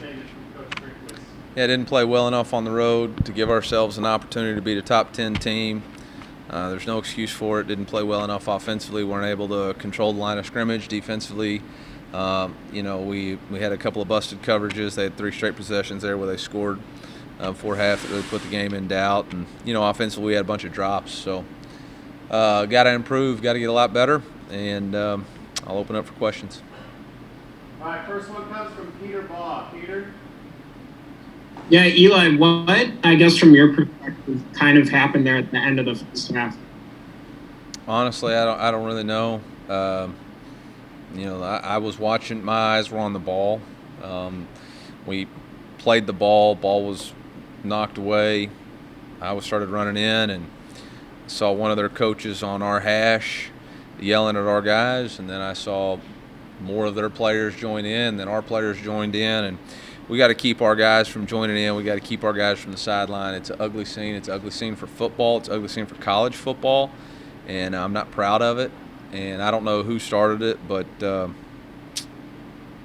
statement from Coach Drinkwitz. Yeah, didn't play well enough on the road to give ourselves an opportunity to beat a top 10 team. There's no excuse for it. Didn't play well enough offensively. Weren't able to control the line of scrimmage defensively. We had a couple of busted coverages. They had 3 straight possessions there where they scored before half that really put the game in doubt. And, offensively we had a bunch of drops. So got to improve, got to get a lot better. And I'll open up for questions. All right, first one comes from Peter Baugh. Peter? Yeah, Eli, what, I guess from your perspective, kind of happened there at the end of the first half? Honestly, I don't really know. I was watching. My eyes were on the ball. We played the ball. Ball was knocked away. I started running in and saw one of their coaches on our hash yelling at our guys, and then I saw more of their players join in. Then our players joined in, and we got to keep our guys from joining in. We got to keep our guys from the sideline. It's an ugly scene. It's an ugly scene for football. It's an ugly scene for college football, and I'm not proud of it. And I don't know who started it, but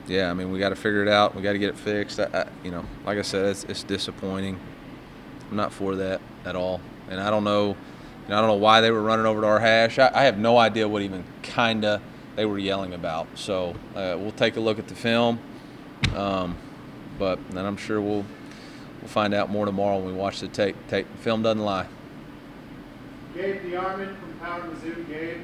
we got to figure it out. We got to get it fixed. Like I said, it's disappointing. I'm not for that at all, and I don't know. I don't know why they were running over to our hash. I have no idea what even kinda they were yelling about. So we'll take a look at the film. But then I'm sure we'll find out more tomorrow when we watch the tape. The film doesn't lie. Gabe DeArmond from Power Mizzou. Gabe?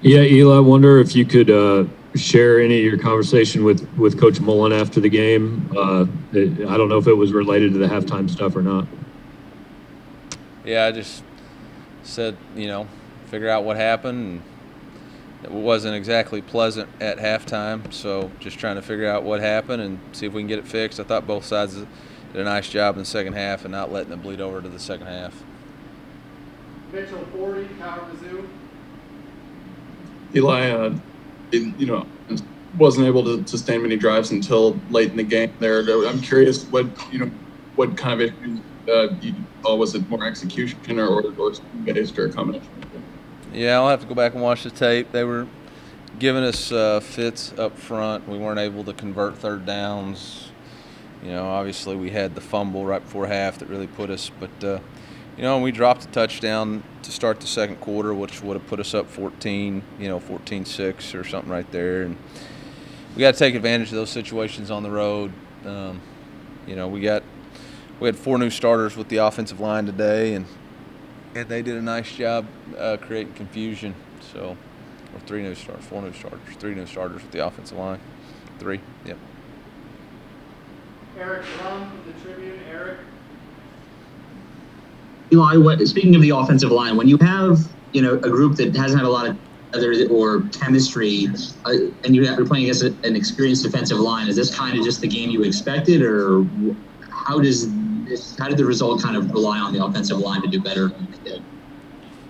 Yeah, Eli, I wonder if you could share any of your conversation with Coach Mullen after the game. I don't know if it was related to the halftime stuff or not. Yeah, I just said, figure out what happened. And it wasn't exactly pleasant at halftime, so just trying to figure out what happened and see if we can get it fixed. I thought both sides did a nice job in the second half and not letting it bleed over to the second half. Mitchell Forty, Power Mizzou. Eli, wasn't able to sustain many drives until late in the game there. I'm curious what kind of issues you saw. Was it more execution or based or a combination? Yeah, I'll have to go back and watch the tape. They were giving us fits up front. We weren't able to convert third downs. Obviously we had the fumble right before half that really put us. But, we dropped a touchdown to start the second quarter, which would have put us up 14-6 or something right there. And we got to take advantage of those situations on the road. We had 4 new starters with the offensive line today, and they did a nice job creating confusion. So, or 4 new starters, 3 new starters with the offensive line. 3, yep. Eric Lum from the Tribune. Eric? Eli, speaking of the offensive line, when you have a group that hasn't had a lot of other or chemistry, and you're playing against an experienced defensive line, is this kind of just the game you expected, or how did the result kind of rely on the offensive line to do better?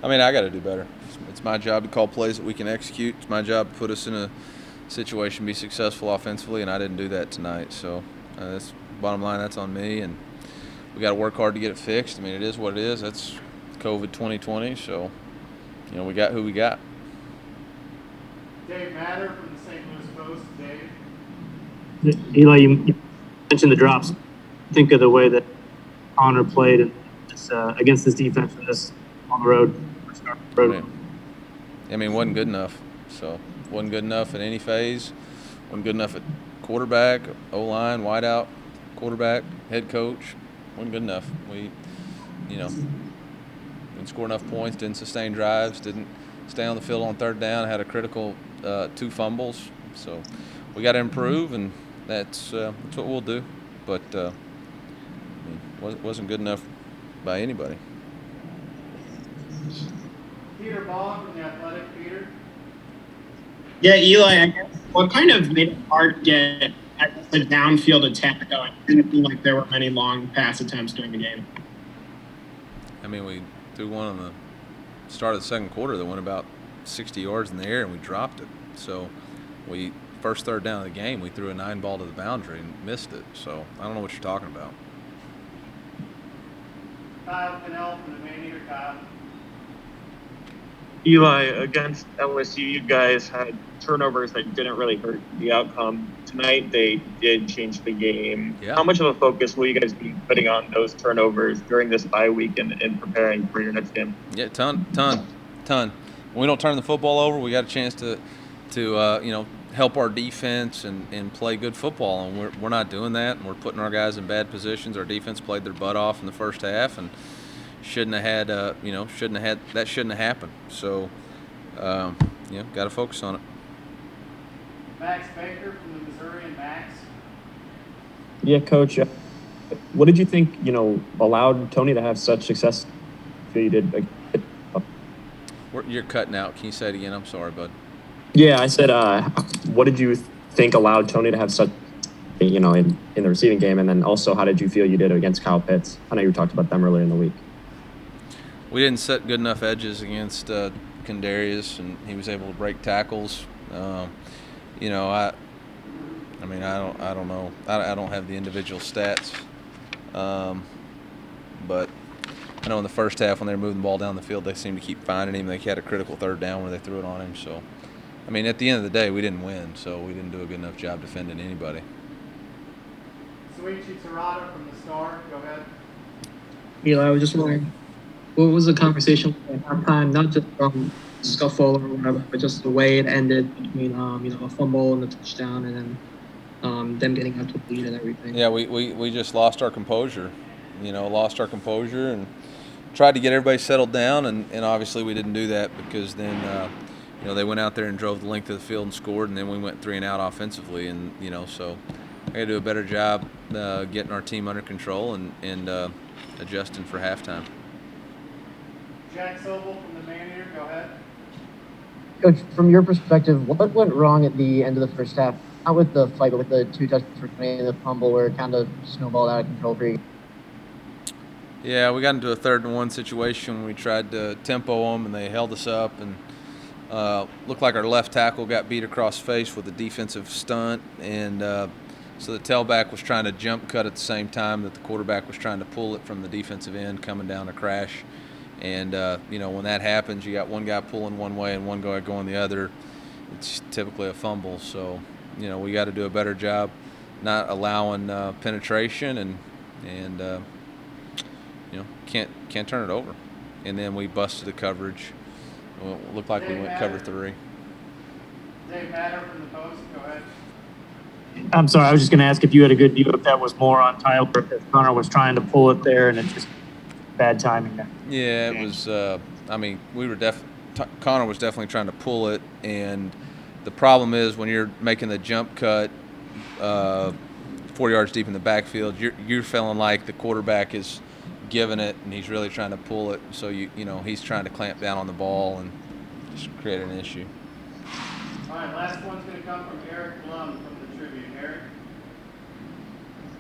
I got to do better. It's my job to call plays that we can execute. It's my job to put us in a situation to be successful offensively, and I didn't do that tonight. So that's bottom line. That's on me, and we got to work hard to get it fixed. It is what it is. That's COVID 2020. So we got who we got. Dave Matter from the St. Louis Post. Dave? Eli, you mentioned the drops. Think of the way that Connor played against this defense and this on the road. Wasn't good enough. So wasn't good enough at any phase. Wasn't good enough at quarterback, O-line, wideout, quarterback, head coach. Wasn't good enough. We, didn't score enough points, didn't sustain drives, didn't stay on the field on third down, had a critical 2 fumbles. So we got to improve, and that's what we'll do. But wasn't good enough by anybody. Peter Baugh from The Athletic. Peter? Yeah, Eli, I guess what kind of made it hard to get the downfield attack going? It didn't feel like there were many long pass attempts during the game. We threw one on the start of the second quarter that went about 60 yards in the air, and we dropped it. So first third down of the game, we threw a 9-ball to the boundary and missed it. So I don't know what you're talking about. Kyle Pinnell from the Maneater. Kyle? Eli, against LSU, you guys had turnovers that didn't really hurt the outcome. Tonight, they did change the game. Yeah. How much of a focus will you guys be putting on those turnovers during this bye week and preparing for your next game? Yeah, ton. When we don't turn the football over, we got a chance to help our defense and play good football, and we're not doing that, and we're putting our guys in bad positions. Our defense played their butt off in the first half, and shouldn't have happened. So, got to focus on it. Max Baker from the Missourian Max. Yeah, Coach. What did you think? Allowed Tony to have such success? You did. You're cutting out. Can you say it again? I'm sorry, bud. Yeah, I said. What did you think allowed Tony to have such, in the receiving game, and then also how did you feel you did against Kyle Pitts? I know you talked about them earlier in the week. We didn't set good enough edges against Kendarius, and he was able to break tackles. I don't know. I don't have the individual stats, but I know in the first half when they were moving the ball down the field, they seemed to keep finding him. They had a critical third down where they threw it on him. So, at the end of the day, we didn't win, so we didn't do a good enough job defending anybody. Suichi Tirada from the Star. Go ahead. Eli, I was just wondering, what was the conversation at halftime? Not just from scuffle or whatever, but just the way it ended between a fumble and the touchdown, and then them getting out to the lead and everything. Yeah, we just lost our composure. And tried to get everybody settled down, and obviously we didn't do that because then they went out there and drove the length of the field and scored, and then we went 3 and out offensively, and so I got to do a better job getting our team under control and adjusting for halftime. Jack Sobel from the Maneater. Go ahead. Coach, from your perspective, what went wrong at the end of the first half? Not with the fight, but with the 2 touchdowns for 20 and the fumble where it kind of snowballed out of control for you. Yeah, we got into a 3rd and 1 situation. We tried to tempo them, and they held us up, and looked like our left tackle got beat across the face with a defensive stunt, and so the tailback was trying to jump cut at the same time that the quarterback was trying to pull it from the defensive end coming down to crash. And, when that happens, you got one guy pulling one way and one guy going the other. It's typically a fumble. So, we got to do a better job not allowing penetration and can't turn it over. And then we busted the coverage. It looked like we went cover 3. Dave Matter from the Post. Go ahead. I'm sorry, I was just going to ask if you had a good view if that was more on Tyler, if Connor was trying to pull it there and it's just bad timing there. Yeah, it was. Connor was definitely trying to pull it, and the problem is when you're making the jump cut 4 yards deep in the backfield, you're feeling like the quarterback is giving it, and he's really trying to pull it. So he's trying to clamp down on the ball and just create an issue. All right, last one's going to come from Eric Blum from the Tribune. Eric.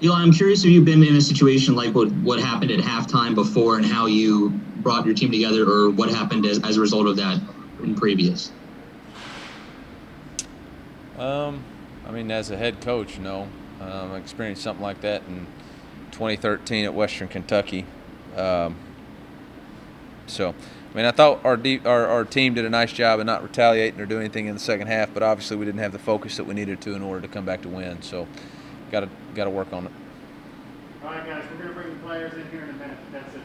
Eli, I'm curious if you've been in a situation like what happened at halftime before and how you brought your team together, or what happened as a result of that in previous. As a head coach, I experienced something like that in 2013 at Western Kentucky. I thought our team did a nice job of not retaliating or doing anything in the second half, but obviously we didn't have the focus that we needed to in order to come back to win. So, got to work on it. All right, guys, we're going to bring the players in here in a minute. That's it.